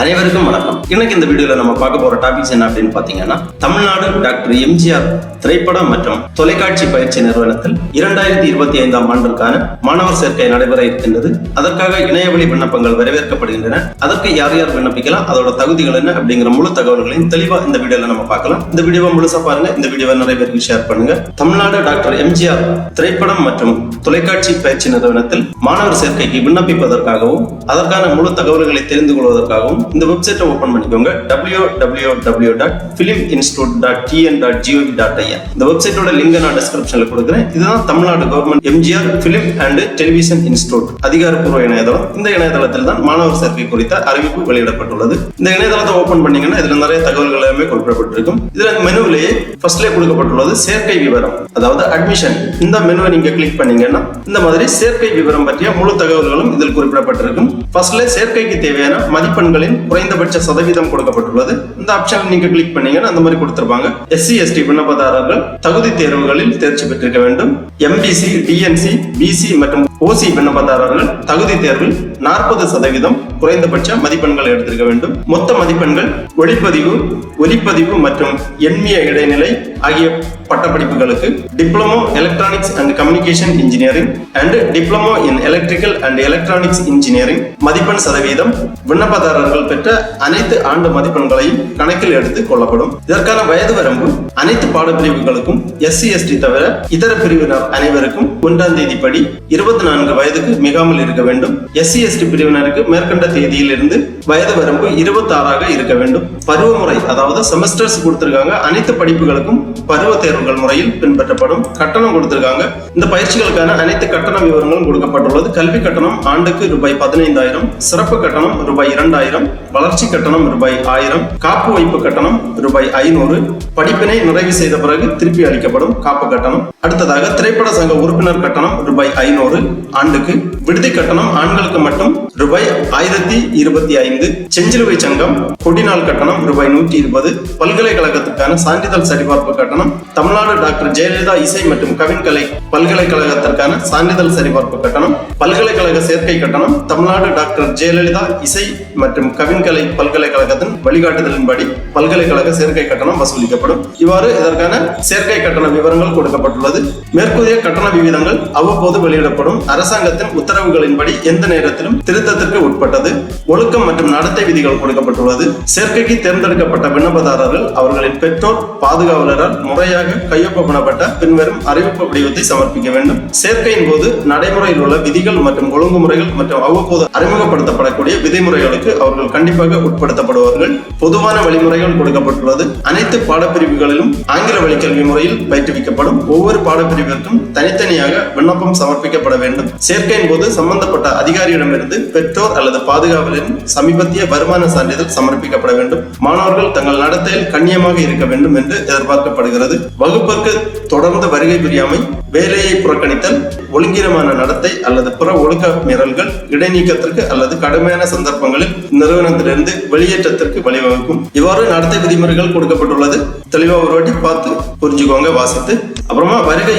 அனைவருக்கும் வணக்கம். இன்னைக்கு இந்த வீடியோல நம்ம பார்க்க போற டாபிக்ஸ் என்ன அப்படின்னு பாத்தீங்கன்னா, தமிழ்நாடு டாக்டர் எம்ஜிஆர் திரைப்பட மற்றும் தொலைக்காட்சி பயிற்சி நிறுவனத்தில் 2025ஆம் ஆண்டிற்கான மாணவர் சேர்க்கை நடைபெற இருக்கின்றது. அதற்காக இணையவழி விண்ணப்பங்கள் வரவேற்கப்படுகின்றன. அதற்கு யார் யார் விண்ணப்பிக்கலாம், அதோட தகுதிகள் என்ன அப்படிங்கிற முழு தகவல்களையும் தெளிவா இந்த வீடியோல நம்ம பார்க்கலாம். இந்த வீடியோவை முழுசா பாருங்க. இந்த வீடியோவை நிறைய பேருக்கு ஷேர் பண்ணுங்க. தமிழ்நாடு டாக்டர் எம்ஜிஆர் திரைப்படம் மற்றும் தொலைக்காட்சி பயிற்சி நிறுவனத்தில் மாணவர் சேர்க்கைக்கு விண்ணப்பிப்பதற்காகவும் அதற்கான முழு தகவல்களை தெரிந்து கொள்வதற்காகவும் இந்த வெப்சைட்டை ஓபன் பண்ணிக்கோங்க. www.filminstitute.tn.gov.in. இந்த வெப்சைட்டோட லிங்க் நான் டிஸ்கிரிப்ஷன்ல கொடுக்கிறேன். இதுதான் Tamil Nadu government MGR film and television institute அதிகாரப்பூர்வ இணையதளம். இந்த இணையதளத்தில் தான் மாணவர் சேர்க்கை குறித்த அறிவிப்பு வெளியிடப்பட்டுள்ளது. இந்த இணையதளத்தை ஓபன் பண்ணீங்கன்னா இதுல நிறைய தகவல்கள் எல்லாமே குறிப்பிடப்பட்டிருக்கும். இதுல மெனுவிலேயே ஃபர்ஸ்ட்லேயே கொடுக்கப்பட்டுள்ளது சேர்க்கை விவரம், அதாவது அட்மிஷன். இந்த மெனுவை நீங்க கிளிக் பண்ணீங்கன்னா இந்த மாதிரி சேர்க்கை விவரம் பற்றிய முழு தகவல்களும் இதில் குறிப்பிடப்பட்டிருக்கும். ஃபர்ஸ்ட்ல சேர்க்கைக்கு தேவையான மதிப்பெண்களின் குறைந்தபட்ச சதவீதம் கொடுக்கப்பட்டுள்ளது. இந்த ஆப்ஷன் நீங்க கிளிக் பண்ணீங்கன்னா அந்த மாதிரி கொடுத்திருப்பாங்க. SC ST விண்ணப்பதாரர்கள் தகுதி தேர்வுகளில் தேர்ச்சி பெற்றிருக்க வேண்டும். MBC DNC BC மற்றும் OC விண்ணப்பதாரர்கள் தகுதி தேர்வில் 40% குறைந்தபட்ச மதிப்பெண்கள் எடுத்திருக்க வேண்டும். மொத்த மதிப்பெண்கள் ஒலிப்பதிவு மற்றும் எண்மிய இடைநிலை ஆகிய பட்டப்படிப்புகளுக்கு diploma electronics and communication engineering and diploma in electrical and electronics engineering மதிப்பெண் சதவீதம் விண்ணப்பதாரர்கள் பெற்ற அனைத்து ஆண்டு மதிப்பெண்களையும் கணக்கில் எடுத்துக் கொள்ளப்படும். இதற்கான வயது வரம்பு அனைத்து பாடப்பிரிவுகளுக்கும் SC ST தவிர இதர பிரிவினர் அனைவருக்கும் 1ஆம் தேதி படி 24 வயதுக்கு மிகாமல் இருக்க வேண்டும். SC ST பிரிவினருக்கு மேற்கண்ட தேதியில் இருந்து வயது வரம்பு 26ஆக இருக்க வேண்டும். பருவமுறை, அதாவது செமஸ்டர்ஸ் கொடுத்திருக்காங்க. அனைத்து படிப்புகளுக்கும் பருவ தேர்வுகள் முறையில் பின்பற்றப்படும். கட்டணம் கொடுத்திருக்காங்க. இந்த பயிற்சிகளுக்கான அனைத்து கட்டண விவரங்களும் கொடுக்கப்பட்டுள்ளது. கல்வி கட்டணம் ஆண்டுக்கு ரூபாய் 15,000, சிறப்பு கட்டணம் ரூபாய் 2,000, வளர்ச்சி கட்டணம் ரூபாய் 1,000, காப்பு வைப்பு கட்டணம் ரூபாய் 500, படிப்பினை நிறைவு செய்த பிறகு திருப்பி அளிக்கப்படும் காப்பு கட்டணம். அடுத்ததாக திரைப்பட சங்க உறுப்பினர் கட்டணம் ரூபாய் 500 ஆண்டுக்கு. விடுதி கட்டணம் ஆண்களுக்கு மட்டும் ரூபாய் 1025. செஞ்சிலுவை சங்கம் கொடிநாள் கட்டணம் ரூபாய் 120. பல்கலைக்கழகத்திற்கான சான்றிதழ் சரிபார்ப்பு கட்டணம். தமிழ்நாடு டாக்டர் ஜெயலலிதா இசை மற்றும் கவின்கலை பல்கலைக்கழகத்திற்கான சான்றிதழ் சரிபார்ப்பு கட்டணம். பல்கலைக்கழக சேர்க்கை கட்டணம் தமிழ்நாடு டாக்டர் ஜெயலலிதா இசை மற்றும் கவின்கலை பல்கலைக்கழகத்தின் வழிகாட்டுதலின்படி பல்கலைக்கழக சேர்க்கை கட்டணம் வசூலிக்கப்படும். இவ்வாறு இதற்கான சேர்க்கை கட்டண விவரங்கள் கொடுக்கப்பட்டுள்ளது. மேற்கூறிய கட்டண விகிதங்கள் அவ்வப்போது வெளியிடப்படும். அரசாங்கத்தின் உத்தரவுகளின்படி எந்த நேரத்திலும் திருத்தத்திற்கு உட்பட்டது. ஒழுக்கம் மற்றும் நடத்தை விதிகள் கொடுக்கப்பட்டுள்ளது. சேர்க்கைக்கு தேர்ந்தெடுக்கப்பட்ட விண்ணப்பதாரர்கள் அவர்களின் பெற்றோர் பாதுகாவலரால் முறையாக கையொப்பமிடப்பட்ட பின்வரும் அறிவிப்பு படிவத்தை சமர்ப்பிக்க வேண்டும். சேர்க்கையின் போது நடைமுறையில் உள்ள விதிகள் மற்றும் ஒழுங்குமுறைகள் மற்றும் அவ்வப்போது அறிமுகப்படுத்தப்படக்கூடிய விதிமுறைகளுக்கு அவர்கள் கண்டிப்பாக உட்படுத்தப்படுவார்கள். பொதுவான வழிமுறைகள் கொடுக்கப்பட்டுள்ளது. அனைத்து பாடப்பிரிவுகளிலும் ஆங்கில வழி கல்வி முறையில் பயிற்றுவிக்கப்படும். ஒவ்வொரு பாடப்பிரிவிற்கும் தனித்தனியாக விண்ணப்பம் சமர்ப்பிக்கப்பட வேண்டும். சேர்க்கையின் போது சம்பந்தப்பட்ட அதிகாரியிடமிருந்து பெற்றோர் அல்லது பாதுகாவலரின் சமீபத்திய வருமான சான்றிதழ் சமர்ப்பிக்கப்பட வேண்டும். மாணவர்கள் தங்கள் நடத்தையில் கண்ணியமாக இருக்க வேண்டும் என்று எதிர்பார்க்கப்படுகிறது. வகுப்பிற்கு தொடர்ந்து வருகை புரியாமை, வேலையை புறக்கணித்தல், ஒழுங்கீனமான நடத்தை அல்லது புற ஒழுக்க மீறல்கள் இடைநீக்கத்திற்கு அல்லது கடுமையான சந்தர்ப்பங்களில் நிறுவனத்திலிருந்து வெளியேற்றத்திற்கு வழிவகுக்கும். இவ்வாறு நடத்தை விதிமுறைகள் கொடுக்கப்பட்டுள்ளது. தெளிவா ஒரு வாட்டி பார்த்து புரிஞ்சுக்கோங்க, வாசித்து. அப்புறமா வருகை,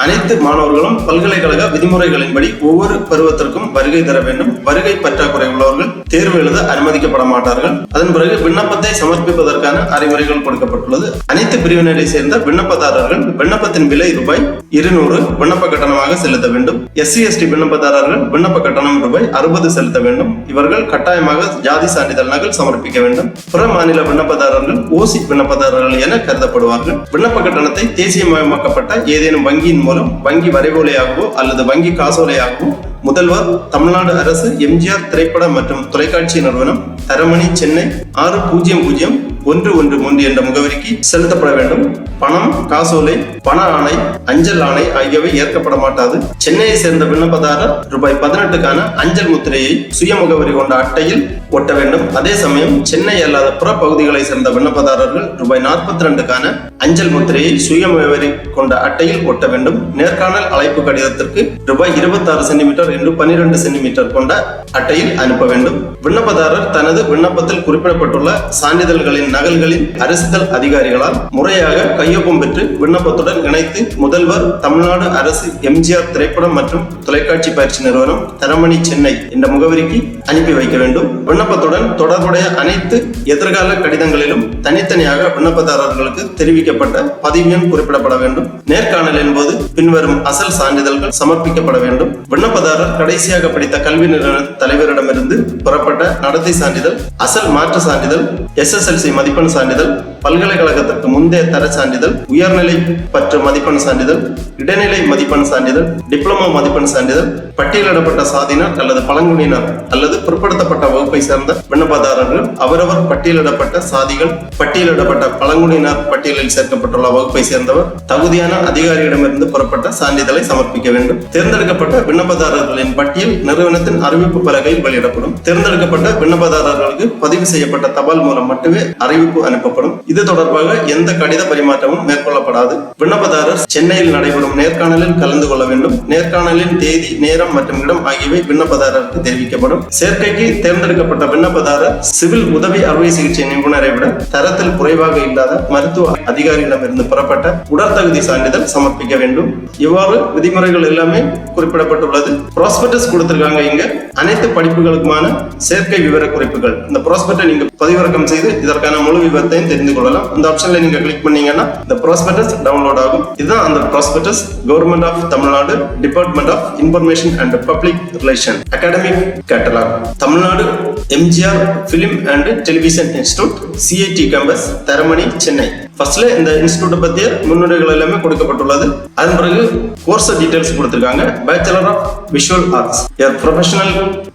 அனைத்து மாணவர்களும் பல்கலைக்கழக விதிமுறைகளின்படி ஒவ்வொரு பருவத்திற்கும் வருகை தர வேண்டும். வருகை பற்றாக்குறை உள்ளவர்கள் தேர்வு எழுத அனுமதிக்கப்பட மாட்டார்கள். அதன் பிறகு விண்ணப்பத்தை சமர்ப்பிப்பதற்கான அறிவுரைகள் கொடுக்கப்பட்டுள்ளது. அனைத்து பிரிவினரை சேர்ந்த விண்ணப்பதாரர்கள் விண்ணப்பத்தின் விலை ரூபாய் 200 விண்ணப்ப கட்டணமாக செலுத்த வேண்டும். SC ST விண்ணப்பதாரர்கள் விண்ணப்ப கட்டணம் ரூபாய் 60 செலுத்த வேண்டும். இவர்கள் கட்டாயமாக ஜாதி சான்றிதழ் நகல் சமர்ப்பிக்க வேண்டும். பிற மாநில விண்ணப்பதாரர்கள் OC விண்ணப்பதாரர்கள் என கருதப்படுவார்கள். விண்ணப்ப கட்டணத்தை தேசியமயமாக்கப்பட்ட ஏதேனும் வங்கியின் மூலம் வங்கி வரைவோலையாகவோ அல்லது வங்கி காசோலையாகவோ முதல்வர் தமிழ்நாடு அரசு எம்ஜிஆர் திரைப்பட மற்றும் தொலைக்காட்சி நிறுவனம், தரமணி, சென்னை 600113 என்ற முகவரிக்கு செலுத்தப்பட வேண்டும். பணம், காசோலை, பண ஆணை, அஞ்சல் ஆணை ஆகியவை ஏற்கப்பட மாட்டாது. சென்னையை சேர்ந்த விண்ணப்பதாரர் ரூபாய் 18க்கான அஞ்சல் முத்திரையை சுய முகவரி கொண்ட அட்டையில் ஒட்ட வேண்டும். அதே சமயம் சென்னை அல்லாத புற பகுதிகளை சேர்ந்த விண்ணப்பதாரர்கள் ரூபாய் 42க்கான அஞ்சல் முத்திரையை சுய முகவரி கொண்ட அட்டையில் ஒட்ட வேண்டும். நேர்காணல் அழைப்பு கடிதத்திற்கு ரூபாய் 26 சென்டிமீட்டர் என்று 12 சென்டிமீட்டர் கொண்ட அட்டையில் அனுப்ப வேண்டும். விண்ணப்பதாரர் தனது விண்ணப்பத்தில் குறிப்பிடப்பட்டுள்ள சான்றிதழ்களின் நகல்களின் அரசிதழ் அதிகாரிகளால் முறையாக கையொப்பம் பெற்று விண்ணப்பத்துடன் இணைத்து முதல்வர், தமிழ்நாடு அரசு எம்ஜிஆர் திரைப்படம் மற்றும் தொலைக்காட்சி பயிற்சி நிறுவனம், தரமணி, சென்னை என்ற முகவரிக்கு அனுப்பி வைக்க வேண்டும். விண்ணப்பத்துடன் தொடர்புடைய அனைத்து எதிர்கால கடிதங்களிலும் தனித்தனியாக விண்ணப்பதாரர்களுக்கு தெரிவிக்கப்பட்ட பதிவு எண் குறிப்பிடப்பட வேண்டும். நேர்காணலின் போது பின்வரும் அசல் சான்றிதழ்கள் சமர்ப்பிக்கப்பட வேண்டும். விண்ணப்பதாரர் கடைசியாக படித்த கல்வி நிறுவன தலைவரிடமிருந்து புறப்பட்ட நடத்தை சான்றிதழ், அசல் மாற்று சான்றிதழ், SSLC மதிப்பெண் சான்றிதழ், பல்கலைக்கழகத்திற்கு முந்தைய தர சான்றிதழ், உயர்நிலை பற்று மதிப்பெண் சான்றிதழ், இடைநிலை மதிப்பெண் சான்றிதழ், டிப்ளமோ மதிப்பெண் சான்றிதழ், பட்டியலிடப்பட்ட சாதியினர் அல்லது பழங்குடியினர் அல்லது பிற்படுத்தப்பட்ட வகுப்பை சேர்ந்த விண்ணப்பதாரர்கள் அவரவர் பட்டியலிடப்பட்ட சாதிகள், பட்டியலிடப்பட்ட பழங்குடியினர் பட்டியலில் சேர்க்கப்பட்டுள்ள வகுப்பை சேர்ந்தவர் தகுதியான அதிகாரியிடமிருந்து புறப்பட்ட சான்றிதழை சமர்ப்பிக்க வேண்டும். தேர்ந்தெடுக்கப்பட்ட விண்ணப்பதாரர்களின் பட்டியல் நிறுவனத்தின் அறிவிப்பு பலகையில் வெளியிடப்படும். தேர்ந்தெடுக்கப்பட்ட விண்ணப்பதாரர்களுக்கு பதிவு செய்யப்பட்ட தபால் மூலம் மட்டுமே அறிவிப்பு அனுப்பப்படும். இது தொடர்பாக எந்த கடித பரிமாற்றமும் மேற்கொள்ளப்படாது. விண்ணப்பதாரர் சென்னையில் நடைபெறும் நேர்காணலில் கலந்து கொள்ள வேண்டும். நேர்காணலின் தேதி, நேரம் மற்றும் இடம் ஆகியவை விண்ணப்பதாரருக்கு தெரிவிக்கப்படும். சேர்க்கைக்கு தேர்ந்தெடுக்கப்பட்ட விண்ணப்பதாரர் சிவில் உதவி அறுவை சிகிச்சை நிபுணரை விட தரத்தில் குறைவாக இல்லாத மருத்துவ அதிகாரியிடமிருந்து புறப்பட்ட உடற்தகுதி சான்றிதழ் சமர்ப்பிக்க வேண்டும். இவ்வாறு விதிமுறைகள் எல்லாமே குறிப்பிடப்பட்டுள்ளது. ப்ராஸ்பெக்டஸ் கொடுத்திருக்காங்க. இங்க அனைத்து படிப்புகளுக்குமான சேர்க்கை விவர குறிப்புகள். இந்த ப்ராஸ்பெக்டை நீங்க பதிவிறக்கம் செய்து இதற்கான முழு விவரத்தையும் தெரிந்து கொள்ளலாம். இந்த ஆப்ஷன்ல நீங்க கிளிக் பண்ணீங்கன்னா இந்த ப்ராஸ்பெக்டஸ் டவுன்லோட் ஆகும். இதுதான் அந்த prospectus. Government of Tamil Nadu, department of information and public relation, academic catalogue, Tamil Nadu MGR film and television institute, CIT campus, Taramani, Chennai. ஃபர்ஸ்ட்ல இந்த இன்ஸ்டிடியூட் பத்திய முன்னுரைகள் எல்லாமே கொடுக்கப்பட்டுள்ளது. அதன் பிறகு கோர்ஸ் டீடைல்ஸ் கொடுத்திருக்காங்க. Bachelor of visual arts, a professional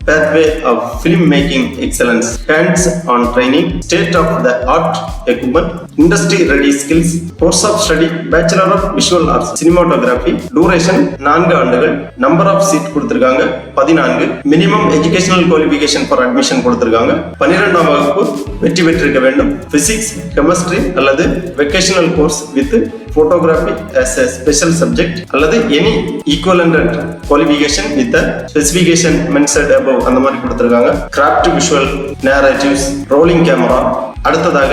pathway of film making excellence, hands on training, state of the art equipment, industry ready skills. Course of study Bachelor of Visual Arts, Cinematography. Duration 4 ஆண்டுகள். Number of seat கொடுத்திருக்காங்க 14. Minimum educational qualification for admission கொடுத்திருக்காங்க. 12ஆம் வகுப்பு வெற்றி பெற்றிருக்க வேண்டும். Physics, Chemistry அல்லது vocational course with photography as a special subject அல்லது any equivalent qualification with the specification mentioned above அந்த மாதிரி கொடுத்திருக்காங்க. Craft visual narratives, rolling camera. அடுத்ததாக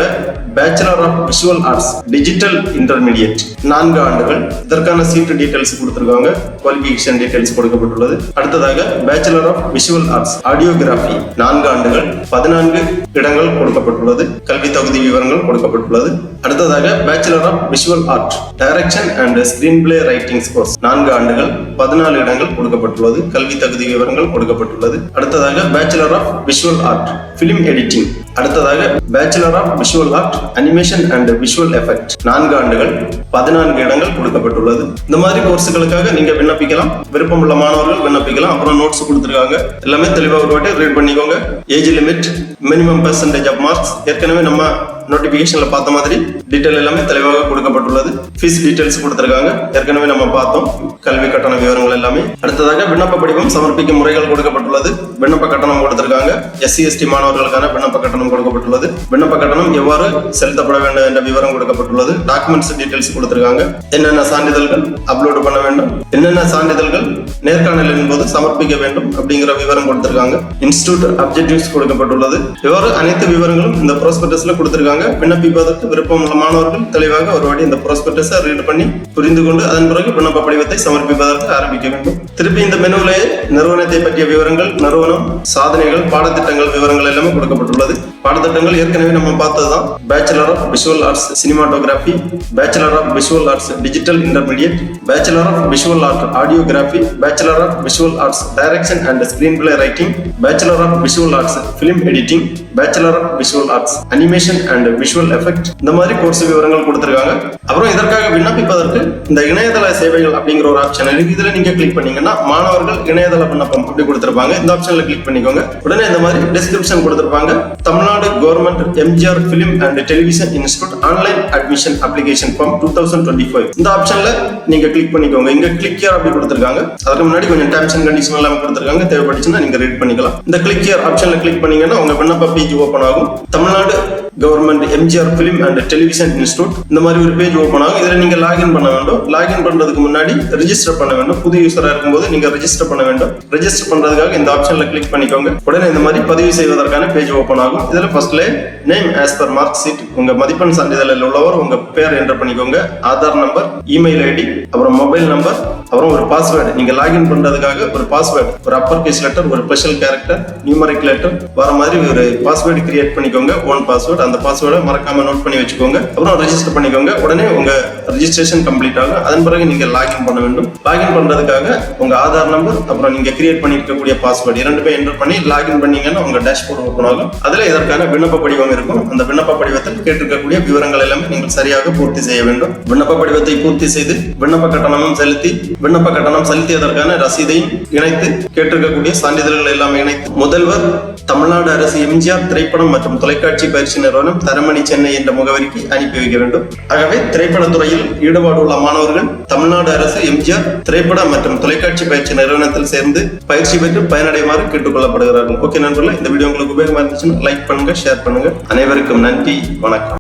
bachelor of visual arts, digital intermediate 4 ஆண்டுகள். இதற்கான சீட் டீடைல்ஸ் கொடுத்திருக்காங்க. Qualification details கொடுக்கப்பட்டுள்ளது. அடுத்ததாக bachelor of visual arts, audiography 4 ஆண்டுகள். 14 இடங்கள் கொடுக்கப்பட்டுள்ளது. கல்வி தகுதி விவரங்கள் கொடுக்கப்பட்டுள்ளது. அடுத்ததாக bachelor of visual art, direction and screen play writing course 4 ஆண்டுகள். 14 இடங்கள் கொடுக்கப்பட்டுள்ளது. கல்வி தகுதி விவரங்கள் கொடுக்கப்பட்டுள்ளது. அடுத்ததாக bachelor of visual art, film editing. அடுத்ததாக bachelor of visual art, animation and visual effect 4 ஆண்டுகள். 14 இடங்கள் கொடுக்கப்பட்டுள்ளது. இந்த மாதிரி கோர்ஸுகளுக்காக நீங்க விண்ணப்பிக்கலாம். விருப்பம் உள்ள மாணவர்கள் விண்ணப்பிக்கலாம். அப்புறம் நோட்ஸ் கொடுத்திருக்காங்க. எல்லாமே தெளிவாக ஒரு வாட்டி ரீட் பண்ணிக்கோங்க. Age limit, minimum percentage of marks ஏற்கனவே நம்ம நோட்டிபிகேஷன்ல பார்த்த மாதிரி டீடைல் எல்லாமே தெளிவாக கொடுக்கப்பட்டுள்ளது. ஃபீஸ் டீடைல்ஸ் கொடுத்திருக்காங்க. ஏற்கனவே நம்ம பார்த்தோம் கல்வி கட்டண விவரங்கள் எல்லாமே. அடுத்ததாக விண்ணப்ப படிவம் சமர்ப்பிக்கும் முறைகள் கொடுக்கப்பட்டுள்ளது. விண்ணப்ப கட்டணம் கொடுத்திருக்காங்க. SC ST மாணவர்களுக்கான விண்ணப்ப கட்டணம் கொடுக்கப்பட்டுள்ளது. விண்ணப்ப கட்டணம் எவ்வாறு செலுத்தப்பட வேண்டும் என்ற விவரம் கொடுக்கப்பட்டுள்ளது. டாக்குமெண்ட்ஸ் டீடைல்ஸ் கொடுத்திருக்காங்க. என்னென்ன சான்றிதழ்கள் அப்லோட் பண்ண வேண்டும், என்னென்ன சான்றிதழ்கள் நேர்காணலின் போது சமர்ப்பிக்க வேண்டும் அப்படிங்கிற விவரம் கொடுத்திருக்காங்க. இன்ஸ்டிடியூட் அப்ஜெக்டிவ்ஸ் கொடுக்கப்பட்டுள்ளது. இவ்வாறு அனைத்து விவரங்களும் இந்த ப்ராஸ்பெக்டஸ்ல கொடுத்திருக்காங்க. விண்ணப்பிப்பதற்கு விருப்பம் உள்ள மாணவர்கள் தெளிவாக ஒரு வாட்டி இந்த ப்ராஸ்பெக்டஸை ரீட் பண்ணி புரிந்து கொண்டு அதன் பிறகு விண்ணப்ப படிவத்தை சமர்ப்பிப்பதற்கு ஆரம்பிக்க வேண்டும். திருப்பி இந்த மெனுவிலேயே நிறுவனத்தை பற்றிய விவரங்கள், நிறுவனம், சாதனைகள், பாடத்திட்டங்கள் விவரங்கள் எல்லாமே கொடுக்கப்பட்டுள்ளது. பாடத்திட்டங்கள் ஏற்கனவே நம்ம பார்த்ததுதான். Bachelor of visual arts cinematography, bachelor of visual arts digital intermediate, bachelor of visual art audiography, bachelor of visual arts direction and screen play writing, bachelor of visual arts film editing, bachelor of visual arts animation and visual effect. இந்த மாதிரி course விவரங்கள் கொடுத்திருக்காங்க. அப்புறம் இதற்காக விண்ணப்பிப்பதற்கு இந்த இணையதள சேவைகள் அப்படிங்கிற ஒரு ஆப்ஷன் இருக்கு. இதுல நீங்க கிளிக் பண்ணீங்கன்னா மாணவர்கள் இணையதள விண்ணப்பம் அப்படி கொடுத்திருப்பாங்க. இந்த ஆப்ஷன்ல கிளிக் பண்ணிக்கோங்க. உடனே இந்த மாதிரி டிஸ்கிரிப்ஷன் கொடுத்திருப்பாங்க. Tamil Nadu government MGR film and television institute online admission application form 2025 இந்த ஆப்ஷன்ல நீங்க கிளிக் பண்ணிக்கோங்க. இங்க கிளிக் ஹியர் அப்படி கொடுத்திருக்காங்க. அதுக்கு முன்னாடி கொஞ்சம் டெர்ம்ஸ் அண்ட் கண்டிஷன் எல்லாம் கொடுத்திருக்காங்க. தேவைப்பட்டுச்சுன்னா நீங்க ரீட் பண்ணிக்கலாம். இந்த கிளிக் ஹியர் ஆப்ஷன்ல கிளிக் பண்ணீங்கன்னா உங்க விண்ணப்ப பேஜ் ஓபன் ஆகும். Tamil Nadu government MGR film and television institute இந்த மாதிரி ஒரு பேஜ் ஓப்பன் ஆகும். இதுல நீங்க லாகின் பண்ண வேண்டும். லாகின் பண்றதுக்கு முன்னாடி ரெஜிஸ்டர் பண்ண வேண்டும். புது யூசரா இருக்கும்போது நீங்க ரெஜிஸ்டர் பண்ண வேண்டும். ரெஜிஸ்டர் பண்றதுக்காக இந்த ஆப்ஷன்ல கிளிக் பண்ணிக்கோங்க. உடனே இந்த மாதிரி பதிவு செய்வதற்கான பேஜ் ஓப்பன் ஆகும். இதுல ஃபர்ஸ்ட்ல name as per mark sheet, உங்க மதிப்பெண் சான்றிதழில் உள்ளவர் உங்க பேர் என்டர் பண்ணிக்கோங்க. ஆதார் நம்பர், இமெயில் ஐடி, அப்புறம் மொபைல் நம்பர், அப்புறம் ஒரு பாஸ்வேர்டு. நீங்க லாகின் பண்றதுக்காக ஒரு பாஸ்வேர்டு, ஒரு அப்பர் கேஸ் லெட்டர், ஒரு ஸ்பெஷல் கேரக்டர், நியூமரிக் லெட்டர் வர மாதிரி ஒரு பாஸ்வேர்டு கிரியேட் பண்ணிக்கோங்க. Own password. அந்த பாஸ்வேர்டை மறக்காம நோட் பண்ணி வச்சுக்கோங்க. அப்புறம் ரெஜிஸ்டர் பண்ணிக்கோங்க. உடனே உங்க ரெஜிஸ்ட்ரேஷன் கம்ப்ளீட் ஆகும். அதன் பிறகு நீங்க லாகின் பண்ண வேண்டும். லாகின் பண்றதுக்காக உங்க ஆதார் நம்பர் அப்புறம் நீங்க கிரியேட் பண்ணிருக்கக்கூடிய பாஸ்வேர்டு இரண்டுமே என்டர் பண்ணி லாகின் பண்ணீங்கன்னா உங்க டேஷ்போர்ட் ஓப்பன் ஆகும். அதுல இதற்கான விண்ணப்ப படிவம் இருக்கும். அந்த விண்ணப்ப படிவத்தில் கேட்டிருக்கக்கூடிய விவரங்கள் எல்லாமே நீங்கள் சரியாக பூர்த்தி செய்ய வேண்டும். விண்ணப்ப படிவத்தை பூர்த்தி செய்து விண்ணப்ப கட்டணமும் செலுத்தி, விண்ணப்ப கட்டணம் செலுத்தியதற்கான ரசீதையும் இணைத்து, கேட்டிருக்கக்கூடிய சான்றிதழ்கள் எல்லாமே இணைத்து முதல்வர் தமிழ்நாடு அரசு எம்ஜிஆர் திரைப்படம் மற்றும் தொலைக்காட்சி பயிற்சி நிறுவனம், தரமணி, சென்னை என்ற முகவரிக்கு அனுப்பி வைக்க வேண்டும். ஆகவே திரைப்படத்துறையில் ஈடுபாடு உள்ள மாணவர்கள் தமிழ்நாடு அரசு எம்ஜிஆர் திரைப்பட மற்றும் தொலைக்காட்சி பயிற்சி நிறுவனத்தில் சேர்ந்து பயிற்சி பெற்று பயனடையுமாறு கேட்டுக்கொள்ளப்படுகிறார்கள். ஓகே நண்பர்களே, இந்த வீடியோ உங்களுக்கு உபயோகமா இருந்துச்சுன்னா லைக் பண்ணுங்க, ஷேர் பண்ணுங்க. அனைவருக்கும் நன்றி, வணக்கம்.